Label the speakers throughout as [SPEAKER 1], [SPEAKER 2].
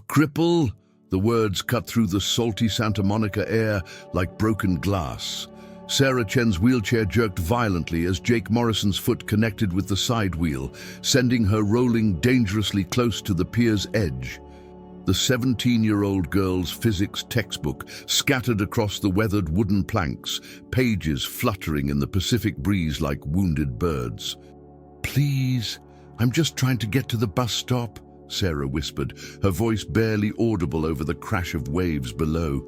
[SPEAKER 1] Move, Cripple! The words cut through the salty Santa Monica air like broken glass. Sarah Chen's wheelchair jerked violently as Jake Morrison's foot connected with the side wheel, sending her rolling dangerously close to the pier's edge. The 17-year-old girl's physics textbook scattered across the weathered wooden planks, pages fluttering in the Pacific breeze like wounded birds. "Please, I'm just trying to get to the bus stop," Sarah whispered, her voice barely audible over the crash of waves below.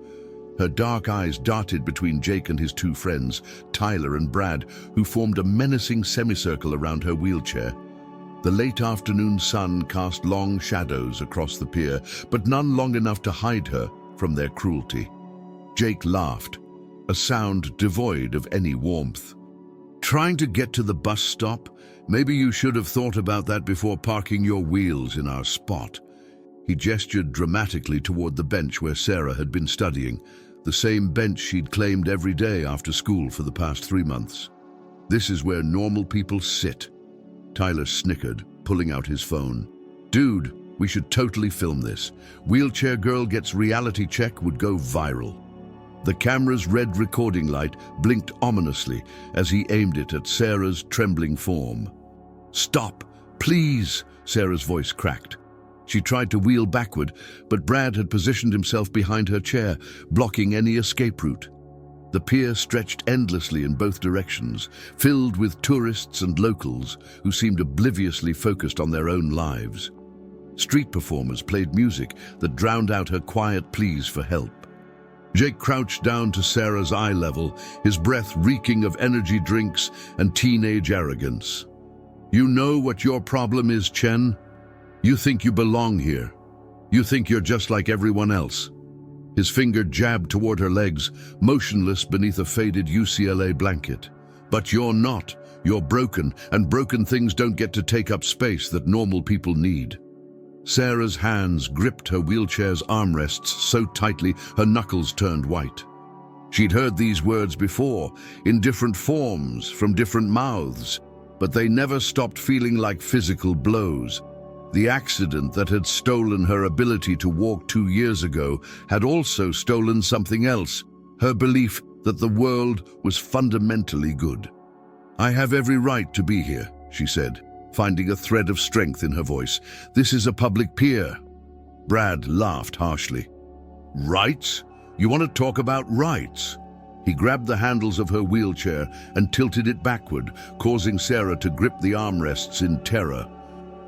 [SPEAKER 1] Her dark eyes darted between Jake and his two friends, Tyler and Brad, who formed a menacing semicircle around her wheelchair. The late afternoon sun cast long shadows across the pier, but none long enough to hide her from their cruelty. Jake laughed, a sound devoid of any warmth. "Trying to get to the bus stop? Maybe you should have thought about that before parking your wheels in our spot." He gestured dramatically toward the bench where Sarah had been studying, the same bench she'd claimed every day after school for the past 3 months. "This is where normal people sit." Tyler snickered, pulling out his phone. "Dude, we should totally film this. Wheelchair girl gets reality check would go viral." The camera's red recording light blinked ominously as he aimed it at Sarah's trembling form. "Stop, please," Sarah's voice cracked. She tried to wheel backward, but Brad had positioned himself behind her chair, blocking any escape route. The pier stretched endlessly in both directions, filled with tourists and locals who seemed obliviously focused on their own lives. Street performers played music that drowned out her quiet pleas for help. Jake crouched down to Sarah's eye level, his breath reeking of energy drinks and teenage arrogance. "You know what your problem is, Chen? You think you belong here. You think you're just like everyone else." His finger jabbed toward her legs, motionless beneath a faded UCLA blanket. "But you're not. You're broken, and broken things don't get to take up space that normal people need." Sarah's hands gripped her wheelchair's armrests so tightly her knuckles turned white. She'd heard these words before, in different forms, from different mouths, but they never stopped feeling like physical blows. The accident that had stolen her ability to walk 2 years ago had also stolen something else, her belief that the world was fundamentally good. "I have every right to be here," she said, finding a thread of strength in her voice. "This is a public pier." Brad laughed harshly. "Rights? You want to talk about rights?" He grabbed the handles of her wheelchair and tilted it backward, causing Sarah to grip the armrests in terror.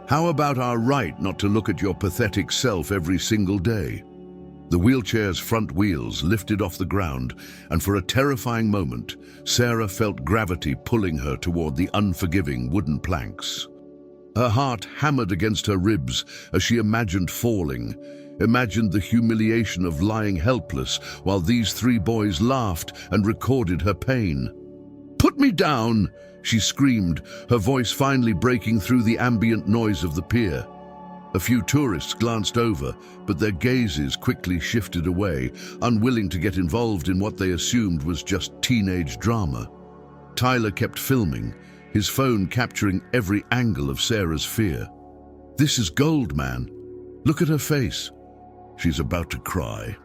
[SPEAKER 1] "How about our right not to look at your pathetic self every single day?" The wheelchair's front wheels lifted off the ground, and for a terrifying moment, Sarah felt gravity pulling her toward the unforgiving wooden planks. Her heart hammered against her ribs as she imagined falling, imagined the humiliation of lying helpless while these 3 boys laughed and recorded her pain. "Put me down!" she screamed, her voice finally breaking through the ambient noise of the pier. A few tourists glanced over, but their gazes quickly shifted away, unwilling to get involved in what they assumed was just teenage drama. Tyler kept filming, his phone capturing every angle of Sarah's fear. "This is gold, man. Look at her face." "She's about to cry."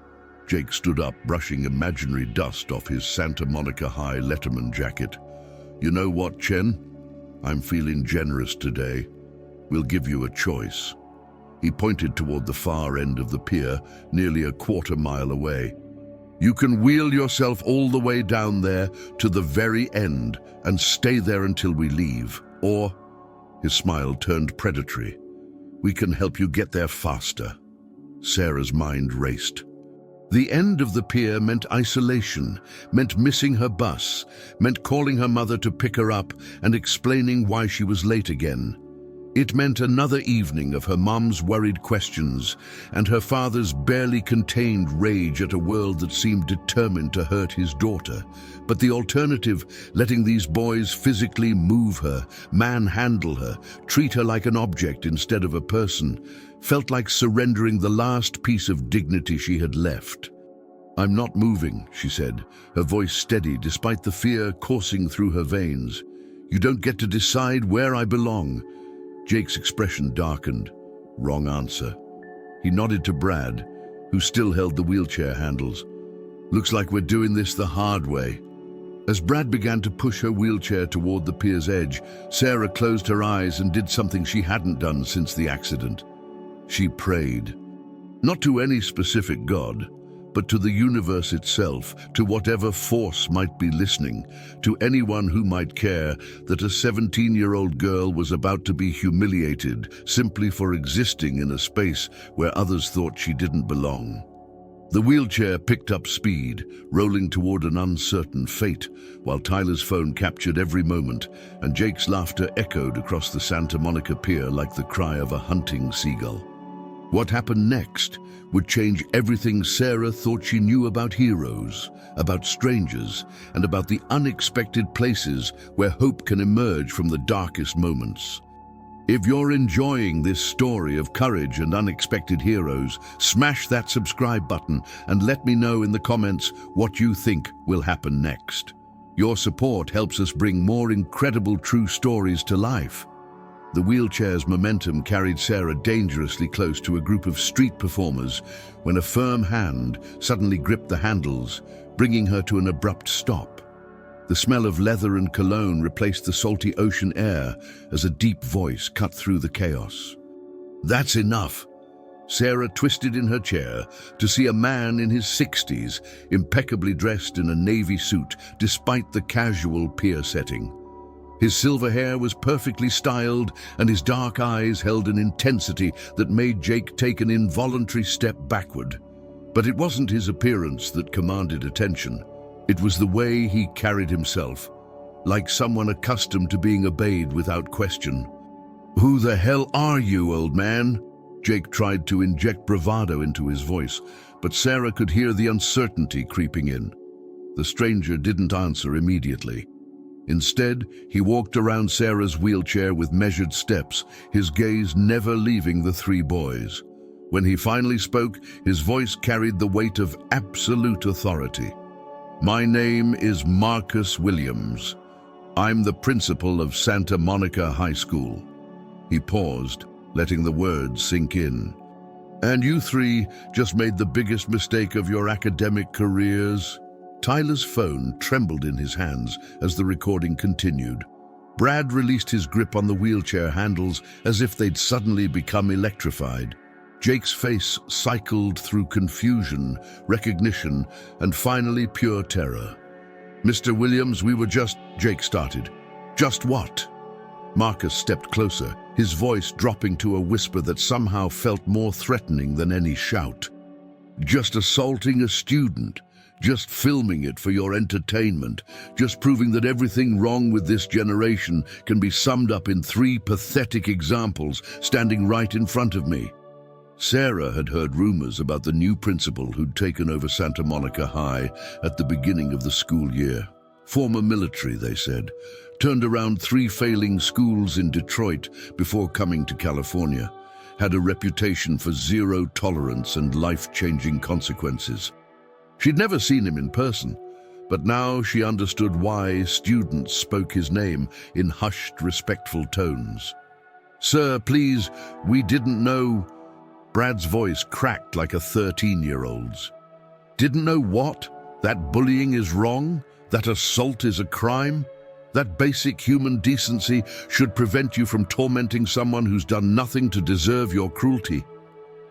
[SPEAKER 1] Jake stood up, brushing imaginary dust off his Santa Monica High Letterman jacket. "You know what, Chen? I'm feeling generous today. We'll give you a choice." He pointed toward the far end of the pier, nearly a quarter-mile away. "You can wheel yourself all the way down there to the very end and stay there until we leave. Or," his smile turned predatory, "we can help you get there faster." Sarah's mind raced. The end of the pier meant isolation, meant missing her bus, meant calling her mother to pick her up and explaining why she was late again. It meant another evening of her mom's worried questions and her father's barely contained rage at a world that seemed determined to hurt his daughter. But the alternative, letting these boys physically move her, manhandle her, treat her like an object instead of a person, felt like surrendering the last piece of dignity she had left. "I'm not moving," she said, her voice steady despite the fear coursing through her veins. "You don't get to decide where I belong." Jake's expression darkened. "Wrong answer." He nodded to Brad, who still held the wheelchair handles. "Looks like we're doing this the hard way." As Brad began to push her wheelchair toward the pier's edge, Sarah closed her eyes and did something she hadn't done since the accident. She prayed. Not to any specific god, but to the universe itself, to whatever force might be listening, to anyone who might care that a 17-year-old girl was about to be humiliated simply for existing in a space where others thought she didn't belong. The wheelchair picked up speed, rolling toward an uncertain fate, while Tyler's phone captured every moment, and Jake's laughter echoed across the Santa Monica Pier like the cry of a hunting seagull. What happened next would change everything Sarah thought she knew about heroes, about strangers, and about the unexpected places where hope can emerge from the darkest moments. If you're enjoying this story of courage and unexpected heroes, smash that subscribe button and let me know in the comments what you think will happen next. Your support helps us bring more incredible true stories to life. The wheelchair's momentum carried Sarah dangerously close to a group of street performers when a firm hand suddenly gripped the handles, bringing her to an abrupt stop. The smell of leather and cologne replaced the salty ocean air as a deep voice cut through the chaos. "That's enough." Sarah twisted in her chair to see a man in his 60s, impeccably dressed in a navy suit despite the casual pier setting. His silver hair was perfectly styled, and his dark eyes held an intensity that made Jake take an involuntary step backward. But it wasn't his appearance that commanded attention. It was the way he carried himself, like someone accustomed to being obeyed without question. "Who the hell are you, old man?" Jake tried to inject bravado into his voice, but Sarah could hear the uncertainty creeping in. The stranger didn't answer immediately. Instead, he walked around Sarah's wheelchair with measured steps, his gaze never leaving the three boys. When he finally spoke, his voice carried the weight of absolute authority. "My name is Marcus Williams. I'm the principal of Santa Monica High School." He paused, letting the words sink in. "And you three just made the biggest mistake of your academic careers." Tyler's phone trembled in his hands as the recording continued. Brad released his grip on the wheelchair handles as if they'd suddenly become electrified. Jake's face cycled through confusion, recognition, and finally pure terror. "Mr. Williams, we were just..." Jake started. "Just what?" Marcus stepped closer, his voice dropping to a whisper that somehow felt more threatening than any shout. "Just assaulting a student. Just filming it for your entertainment, just proving that everything wrong with this generation can be summed up in 3 pathetic examples standing right in front of me." Sarah had heard rumors about the new principal who'd taken over Santa Monica High at the beginning of the school year. Former military, they said, turned around 3 failing schools in Detroit before coming to California, had a reputation for zero tolerance and life-changing consequences. She'd never seen him in person, but now she understood why students spoke his name in hushed, respectful tones. "Sir, please, we didn't know..." Brad's voice cracked like a 13-year-old's. "Didn't know what? That bullying is wrong? That assault is a crime? That basic human decency should prevent you from tormenting someone who's done nothing to deserve your cruelty?"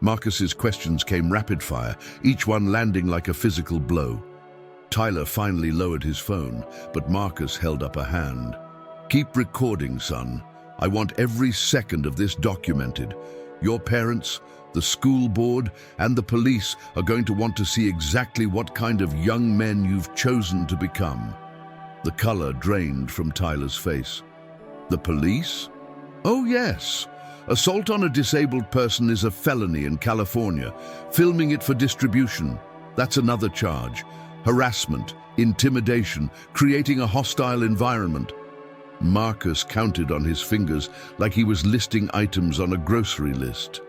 [SPEAKER 1] Marcus's questions came rapid-fire, each one landing like a physical blow. Tyler finally lowered his phone, but Marcus held up a hand. "Keep recording, son. I want every second of this documented. Your parents, the school board, and the police are going to want to see exactly what kind of young men you've chosen to become." The color drained from Tyler's face. "The police?" "Oh, yes. Assault on a disabled person is a felony in California. Filming it for distribution, that's another charge. Harassment, intimidation, creating a hostile environment." Marcus counted on his fingers like he was listing items on a grocery list.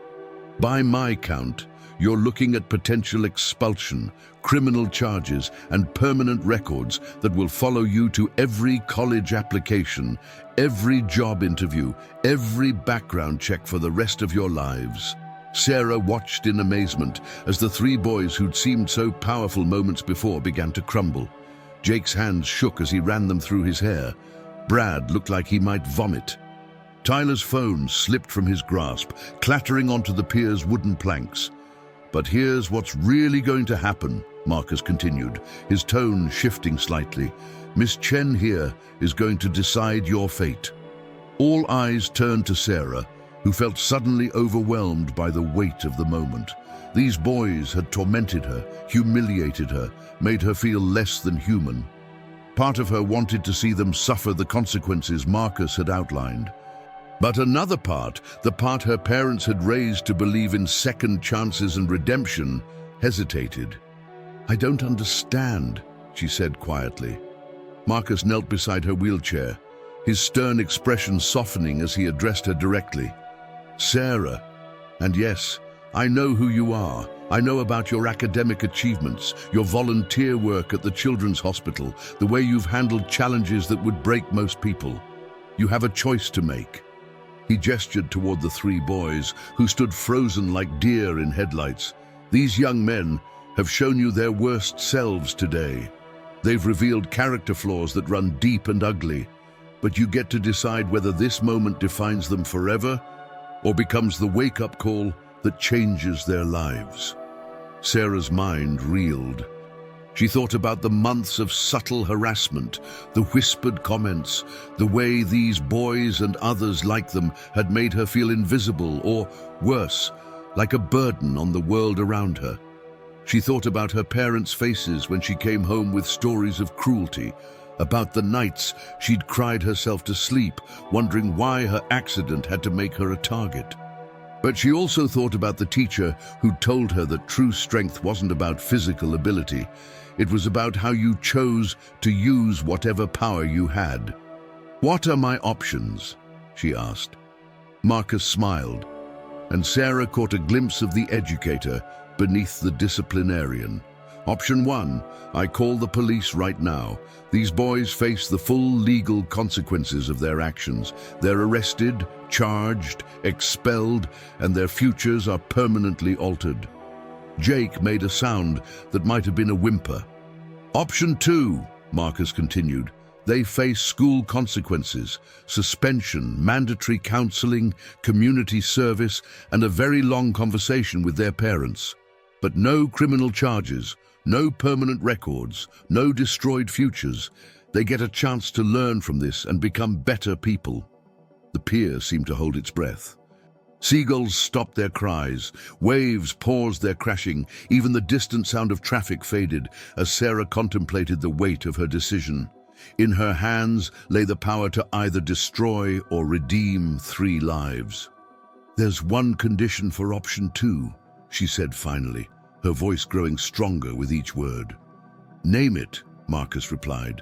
[SPEAKER 1] "By my count, you're looking at potential expulsion, criminal charges, and permanent records that will follow you to every college application, every job interview, every background check for the rest of your lives." Sarah watched in amazement as the three boys who'd seemed so powerful moments before began to crumble. Jake's hands shook as he ran them through his hair. Brad looked like he might vomit. Tyler's phone slipped from his grasp, clattering onto the pier's wooden planks. "But here's what's really going to happen," Marcus continued, his tone shifting slightly. "Miss Chen here is going to decide your fate." All eyes turned to Sarah, who felt suddenly overwhelmed by the weight of the moment. These boys had tormented her, humiliated her, made her feel less than human. Part of her wanted to see them suffer the consequences Marcus had outlined. But another part, the part her parents had raised to believe in second chances and redemption, hesitated. "I don't understand," she said quietly. Marcus knelt beside her wheelchair, his stern expression softening as he addressed her directly. "Sarah, and yes, I know who you are. I know about your academic achievements, your volunteer work at the children's hospital, the way you've handled challenges that would break most people. You have a choice to make." He gestured toward the three boys, who stood frozen like deer in headlights. "These young men have shown you their worst selves today. They've revealed character flaws that run deep and ugly, but you get to decide whether this moment defines them forever or becomes the wake-up call that changes their lives." Sarah's mind reeled. She thought about the months of subtle harassment, the whispered comments, the way these boys and others like them had made her feel invisible or, worse, like a burden on the world around her. She thought about her parents' faces when she came home with stories of cruelty, about the nights she'd cried herself to sleep, wondering why her accident had to make her a target. But she also thought about the teacher who told her that true strength wasn't about physical ability. It was about how you chose to use whatever power you had. "What are my options?" she asked. Marcus smiled, and Sarah caught a glimpse of the educator beneath the disciplinarian. "Option 1, I call the police right now. These boys face the full legal consequences of their actions. They're arrested, charged, expelled, and their futures are permanently altered." Jake made a sound that might have been a whimper. "Option 2, Marcus continued. They face school consequences, suspension, mandatory counseling, community service, and a very long conversation with their parents. But no criminal charges, no permanent records, no destroyed futures. They get a chance to learn from this and become better people." The pier seemed to hold its breath. Seagulls stopped their cries, waves paused their crashing, even the distant sound of traffic faded as Sarah contemplated the weight of her decision. In her hands lay the power to either destroy or redeem 3 lives. "There's one condition for option 2, she said finally, her voice growing stronger with each word. "Name it," Marcus replied.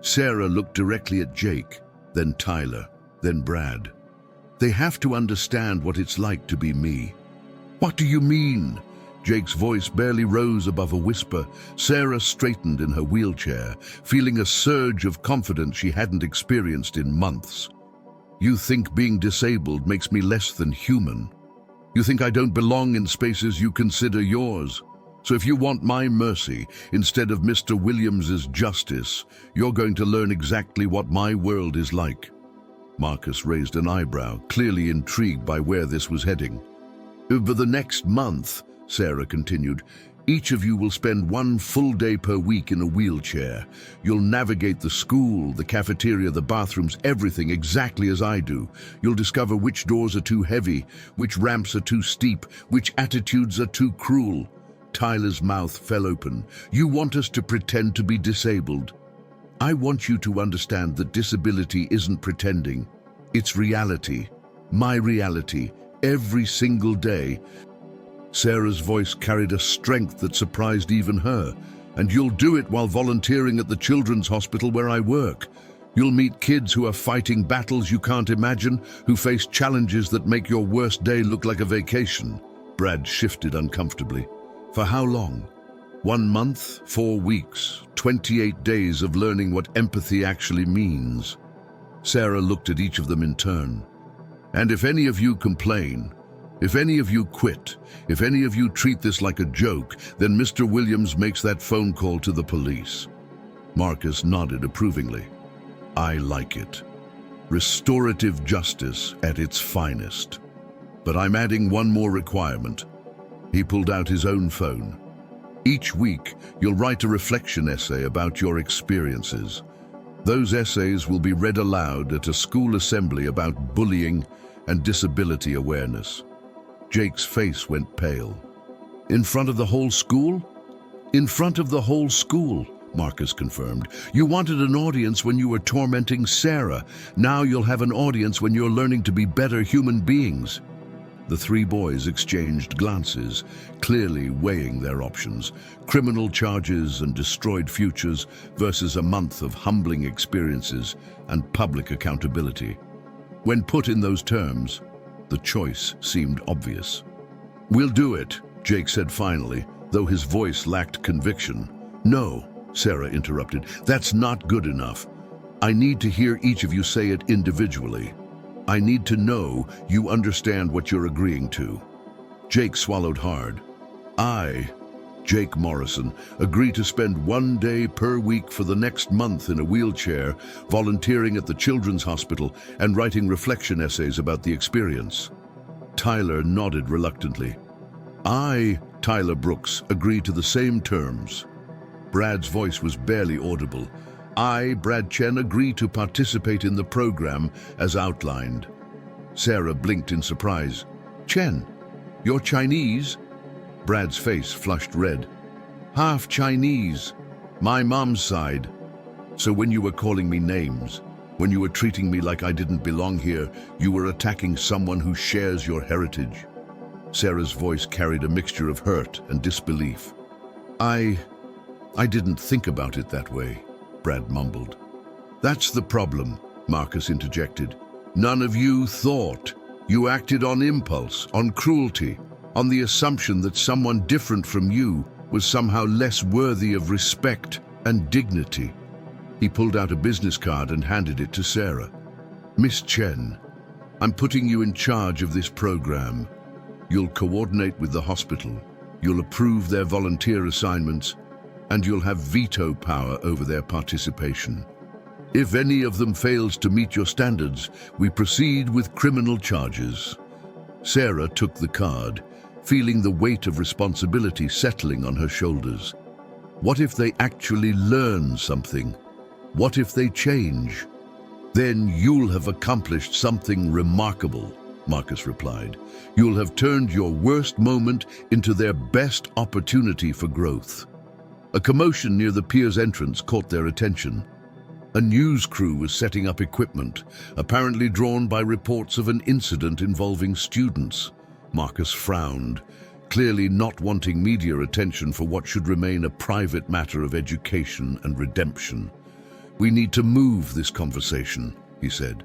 [SPEAKER 1] Sarah looked directly at Jake, then Tyler, then Brad. "They have to understand what it's like to be me." "What do you mean?" Jake's voice barely rose above a whisper. Sarah straightened in her wheelchair, feeling a surge of confidence she hadn't experienced in months. "You think being disabled makes me less than human. You think I don't belong in spaces you consider yours. So if you want my mercy instead of Mr. Williams's justice, you're going to learn exactly what my world is like." Marcus raised an eyebrow, clearly intrigued by where this was heading. "Over the next month," Sarah continued, "each of you will spend 1 full day per week in a wheelchair. You'll navigate the school, the cafeteria, the bathrooms, everything exactly as I do. You'll discover which doors are too heavy, which ramps are too steep, which attitudes are too cruel." Tyler's mouth fell open. "You want us to pretend to be disabled? I want you to understand that disability isn't pretending. It's reality. My reality. Every single day." Sarah's voice carried a strength that surprised even her. "And you'll do it while volunteering at the children's hospital where I work. You'll meet kids who are fighting battles you can't imagine, who face challenges that make your worst day look like a vacation." Brad shifted uncomfortably. "For how long? 1 month, 4 weeks, 28 days of learning what empathy actually means." Sarah looked at each of them in turn. "And if any of you complain, If any of you quit, if any of you treat this like a joke, then Mr. Williams makes that phone call to the police. Marcus nodded approvingly. I like it. Restorative justice at its finest. But I'm adding one more requirement. He pulled out his own phone. Each week, you'll write a reflection essay about your experiences. Those essays will be read aloud at a school assembly about bullying and disability awareness. Jake's face went pale. In front of the whole school? In front of the whole school, Marcus confirmed. You wanted an audience when you were tormenting Sarah. Now you'll have an audience when you're learning to be better human beings. The three boys exchanged glances, clearly weighing their options. Criminal charges and destroyed futures versus a month of humbling experiences and public accountability. When put in those terms, the choice seemed obvious. We'll do it, Jake said finally, though his voice lacked conviction. No, Sarah interrupted. That's not good enough. I need to hear each of you say it individually. I need to know you understand what you're agreeing to. Jake swallowed hard. I, Jake Morrison, agree to spend 1 day per week for the next month in a wheelchair, volunteering at the Children's Hospital and writing reflection essays about the experience. Tyler nodded reluctantly. I, Tyler Brooks, agree to the same terms. Brad's voice was barely audible. I, Brad Chen, agree to participate in the program as outlined. Sarah blinked in surprise. Chen, you're Chinese? Brad's face flushed red. Half Chinese. My mom's side. So when you were calling me names, when you were treating me like I didn't belong here, you were attacking someone who shares your heritage. Sarah's voice carried a mixture of hurt and disbelief. I didn't think about it that way, Brad mumbled. That's the problem, Marcus interjected. None of you thought. You acted on impulse, on cruelty, on the assumption that someone different from you was somehow less worthy of respect and dignity. He pulled out a business card and handed it to Sarah. Miss Chen, I'm putting you in charge of this program. You'll coordinate with the hospital, you'll approve their volunteer assignments, and you'll have veto power over their participation. If any of them fails to meet your standards, we proceed with criminal charges. Sarah took the card, feeling the weight of responsibility settling on her shoulders. What if they actually learn something? What if they change? Then you'll have accomplished something remarkable, Marcus replied. You'll have turned your worst moment into their best opportunity for growth. A commotion near the Pier's entrance caught their attention. A news crew was setting up equipment, apparently drawn by reports of an incident involving students. Marcus frowned, clearly not wanting media attention for what should remain a private matter of education and redemption. We need to move this conversation, he said.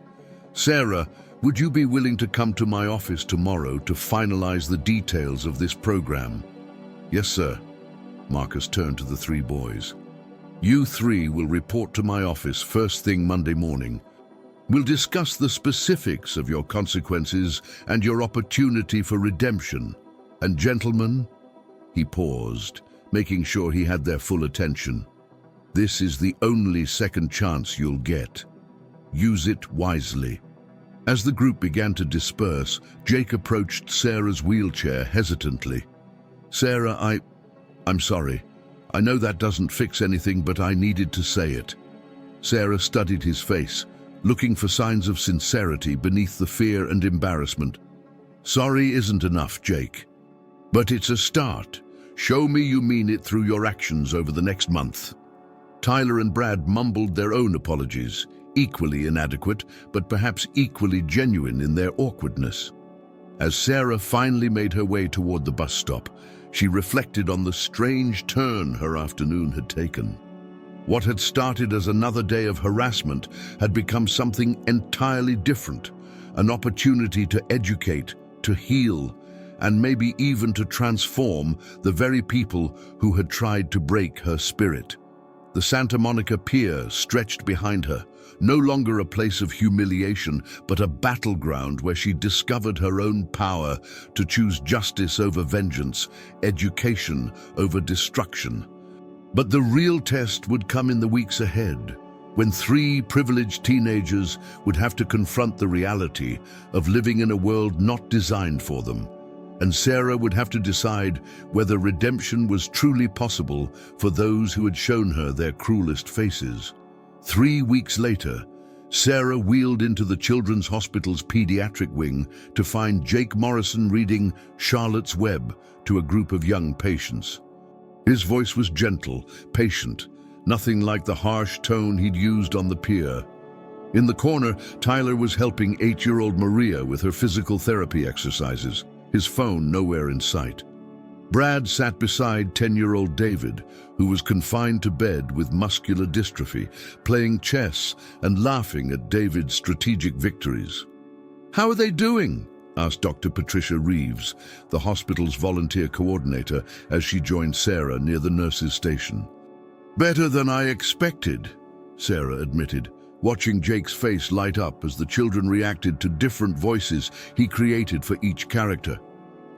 [SPEAKER 1] Sarah, would you be willing to come to my office tomorrow to finalize the details of this program? Yes, sir. Marcus turned to the three boys. You three will report to my office first thing Monday morning. We'll discuss the specifics of your consequences and your opportunity for redemption. And gentlemen, he paused, making sure he had their full attention. This is the only second chance you'll get. Use it wisely. As the group began to disperse, Jake approached Sarah's wheelchair hesitantly. Sarah, I'm sorry. I know that doesn't fix anything, but I needed to say it. Sarah studied his face, looking for signs of sincerity beneath the fear and embarrassment. Sorry isn't enough, Jake. But it's a start. Show me you mean it through your actions over the next month. Tyler and Brad mumbled their own apologies, equally inadequate, but perhaps equally genuine in their awkwardness. As Sarah finally made her way toward the bus stop, she reflected on the strange turn her afternoon had taken. What had started as another day of harassment had become something entirely different, an opportunity to educate, to heal, and maybe even to transform the very people who had tried to break her spirit. The Santa Monica Pier stretched behind her, no longer a place of humiliation, but a battleground where she discovered her own power to choose justice over vengeance, education over destruction. But the real test would come in the weeks ahead, when 3 privileged teenagers would have to confront the reality of living in a world not designed for them. And Sarah would have to decide whether redemption was truly possible for those who had shown her their cruelest faces. 3 weeks later, Sarah wheeled into the Children's Hospital's pediatric wing to find Jake Morrison reading Charlotte's Web to a group of young patients. His voice was gentle, patient, nothing like the harsh tone he'd used on the pier. In the corner, Tyler was helping 8-year-old Maria with her physical therapy exercises, his phone nowhere in sight. Brad sat beside 10-year-old David, who was confined to bed with muscular dystrophy, playing chess and laughing at David's strategic victories. "How are they doing?" asked Dr. Patricia Reeves, the hospital's volunteer coordinator, as she joined Sarah near the nurses' station. "Better than I expected," Sarah admitted, watching Jake's face light up as the children reacted to different voices he created for each character.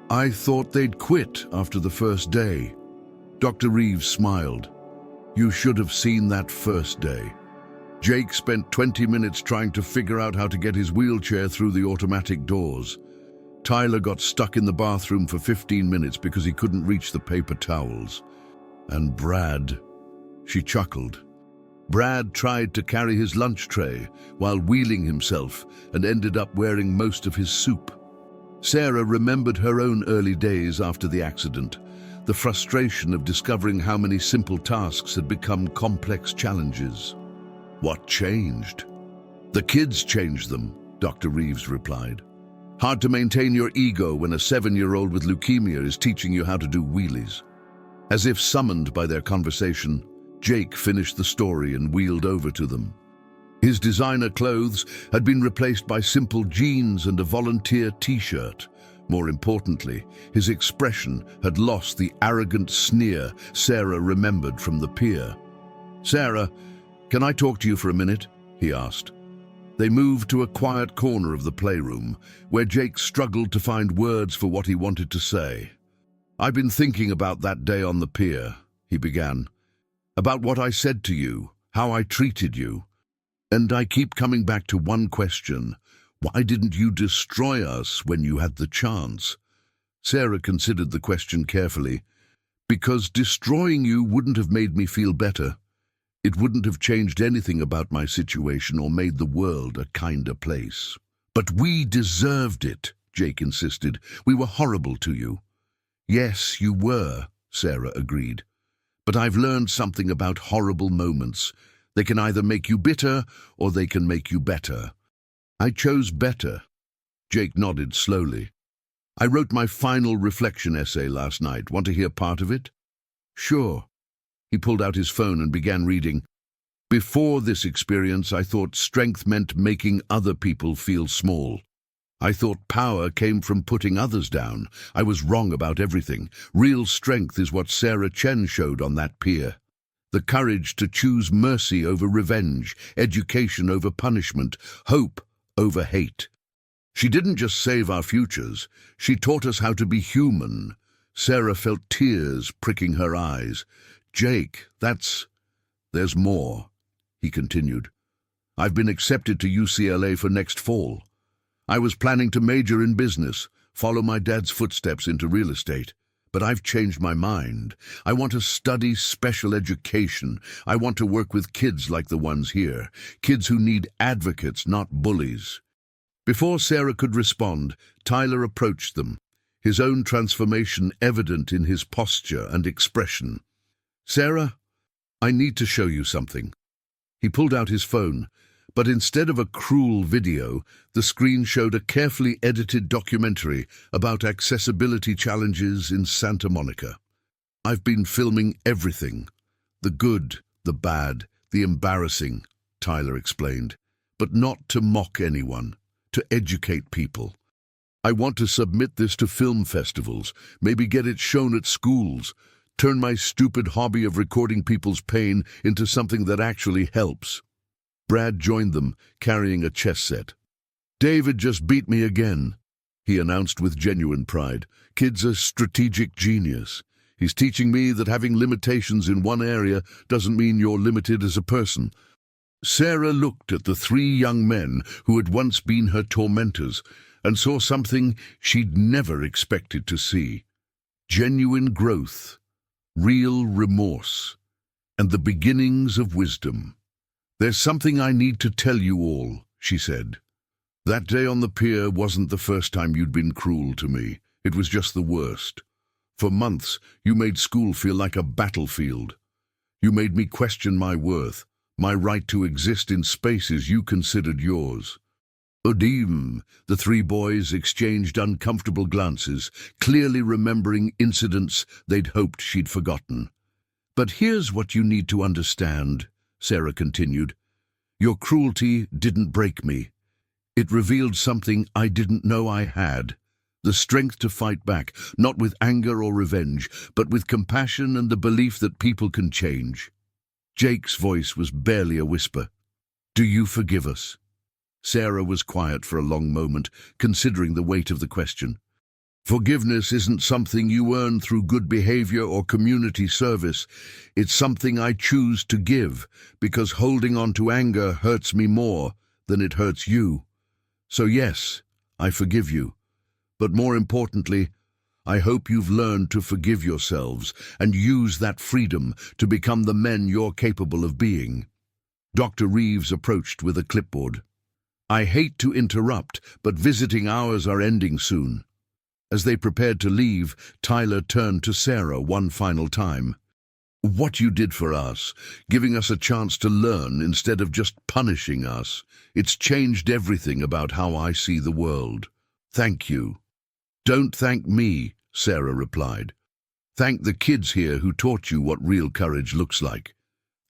[SPEAKER 1] "I thought they'd quit after the first day." Dr. Reeves smiled. "You should have seen that first day. Jake spent 20 minutes trying to figure out how to get his wheelchair through the automatic doors. Tyler got stuck in the bathroom for 15 minutes because he couldn't reach the paper towels. And Brad," she chuckled. "Brad tried to carry his lunch tray while wheeling himself and ended up wearing most of his soup." Sarah remembered her own early days after the accident, the frustration of discovering how many simple tasks had become complex challenges. "What changed?" "The kids changed them," Dr. Reeves replied. "Hard to maintain your ego when a 7-year-old with leukemia is teaching you how to do wheelies." As if summoned by their conversation, Jake finished the story and wheeled over to them. His designer clothes had been replaced by simple jeans and a volunteer t-shirt. More importantly, his expression had lost the arrogant sneer Sarah remembered from the pier. "Sarah, can I talk to you for a minute?" he asked. They moved to a quiet corner of the playroom, where Jake struggled to find words for what he wanted to say. "I've been thinking about that day on the pier," he began. "About what I said to you, how I treated you. And I keep coming back to one question. Why didn't you destroy us when you had the chance?" Sarah considered the question carefully. "Because destroying you wouldn't have made me feel better. It wouldn't have changed anything about my situation or made the world a kinder place." "But we deserved it," Jake insisted. "We were horrible to you." "Yes, you were," Sarah agreed. "But I've learned something about horrible moments. They can either make you bitter or they can make you better. I chose better." Jake nodded slowly. "I wrote my final reflection essay last night. Want to hear part of it?" "Sure." He pulled out his phone and began reading. "Before this experience, I thought strength meant making other people feel small. I thought power came from putting others down. I was wrong about everything. Real strength is what Sarah Chen showed on that pier. The courage to choose mercy over revenge, education over punishment, hope over hate. She didn't just save our futures, she taught us how to be human." Sarah felt tears pricking her eyes. "Jake, there's more," he continued. "I've been accepted to UCLA for next fall. I was planning to major in business, follow my dad's footsteps into real estate. But I've changed my mind. I want to study special education. I want to work with kids like the ones here, kids who need advocates, not bullies." Before Sarah could respond, Tyler approached them, his own transformation evident in his posture and expression. "Sarah, I need to show you something." He pulled out his phone, but instead of a cruel video, the screen showed a carefully edited documentary about accessibility challenges in Santa Monica. "I've been filming everything. The good, the bad, the embarrassing," Tyler explained. "But not to mock anyone, to educate people. I want to submit this to film festivals, maybe get it shown at schools. Turn my stupid hobby of recording people's pain into something that actually helps. Brad joined them, carrying a chess set. David just beat me again, he announced with genuine pride. Kid's a strategic genius. He's teaching me that having limitations in one area doesn't mean you're limited as a person. Sarah looked at the three young men who had once been her tormentors and saw something she'd never expected to see. Genuine growth, real remorse, and the beginnings of wisdom. There's something I need to tell you all, she said. That day on the pier wasn't the first time you'd been cruel to me. It was just the worst. For months, you made school feel like a battlefield. You made me question my worth, my right to exist in spaces you considered yours. Odim, the three boys exchanged uncomfortable glances, clearly remembering incidents they'd hoped she'd forgotten. But here's what you need to understand, Sarah continued. Your cruelty didn't break me. It revealed something I didn't know I had. The strength to fight back, not with anger or revenge, but with compassion and the belief that people can change. Jake's voice was barely a whisper. Do you forgive us? Sarah was quiet for a long moment, considering the weight of the question. Forgiveness isn't something you earn through good behavior or community service. It's something I choose to give, because holding on to anger hurts me more than it hurts you. So yes, I forgive you. But more importantly, I hope you've learned to forgive yourselves and use that freedom to become the men you're capable of being. Dr. Reeves approached with a clipboard. I hate to interrupt, but visiting hours are ending soon. As they prepared to leave, Tyler turned to Sarah one final time. What you did for us, giving us a chance to learn instead of just punishing us, it's changed everything about how I see the world. Thank you. Don't thank me, Sarah replied. Thank the kids here who taught you what real courage looks like.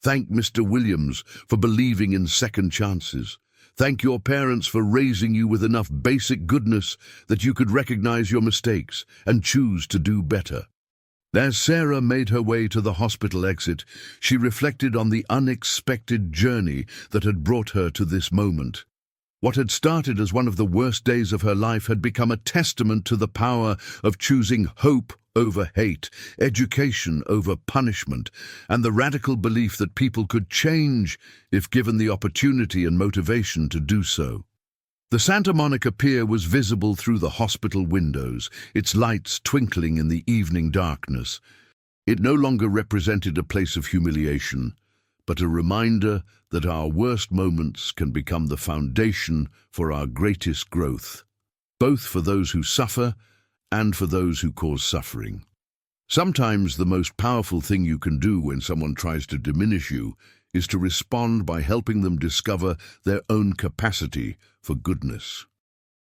[SPEAKER 1] Thank Mr. Williams for believing in second chances. Thank your parents for raising you with enough basic goodness that you could recognize your mistakes and choose to do better. As Sarah made her way to the hospital exit, she reflected on the unexpected journey that had brought her to this moment. What had started as one of the worst days of her life had become a testament to the power of choosing hope over hate, education over punishment, and the radical belief that people could change if given the opportunity and motivation to do so. The Santa Monica Pier was visible through the hospital windows, its lights twinkling in the evening darkness. It no longer represented a place of humiliation, but a reminder that our worst moments can become the foundation for our greatest growth, both for those who suffer and for those who cause suffering. Sometimes the most powerful thing you can do when someone tries to diminish you is to respond by helping them discover their own capacity for goodness.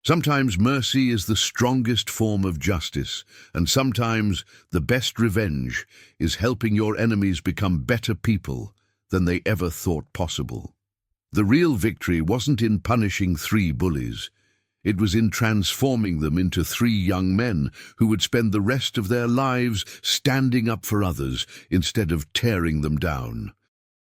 [SPEAKER 1] Sometimes mercy is the strongest form of justice, and sometimes the best revenge is helping your enemies become better people than they ever thought possible. The real victory wasn't in punishing three bullies. It was in transforming them into three young men who would spend the rest of their lives standing up for others instead of tearing them down.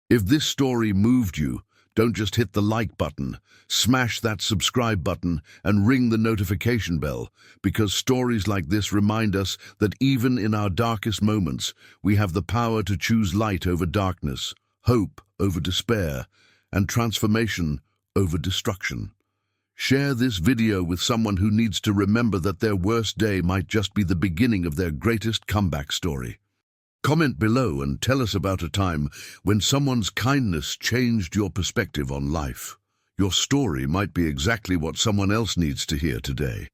[SPEAKER 1] If this story moved you, don't just hit the like button, smash that subscribe button and ring the notification bell, because stories like this remind us that even in our darkest moments, we have the power to choose light over darkness, hope over despair, and transformation over destruction. Share this video with someone who needs to remember that their worst day might just be the beginning of their greatest comeback story. Comment below and tell us about a time when someone's kindness changed your perspective on life. Your story might be exactly what someone else needs to hear today.